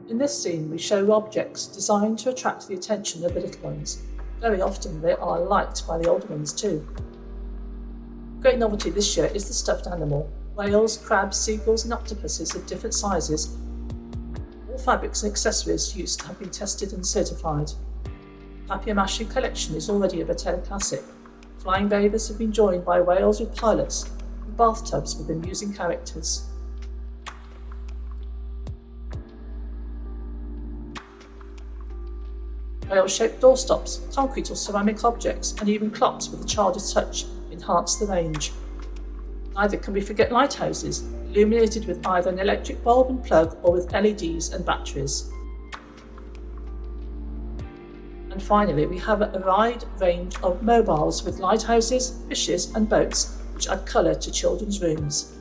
In this scene, we show objects designed to attract the attention of the little ones. Very often they are liked by the older ones too. A great novelty this year is the stuffed animal. Whales, crabs, seagulls and octopuses of different sizes. All fabrics and accessories used have been tested and certified. Papier-mâché collection is already a Batela classic. Flying bathers have been joined by whales with pilots and bathtubs with amusing characters. Whale-shaped doorstops, concrete or ceramic objects, and even clocks with a childish touch enhance the range. Neither can we forget lighthouses, illuminated with either an electric bulb and plug or with LEDs and batteries. And finally, we have a wide range of mobiles with lighthouses, fishes and boats which add colour to children's rooms.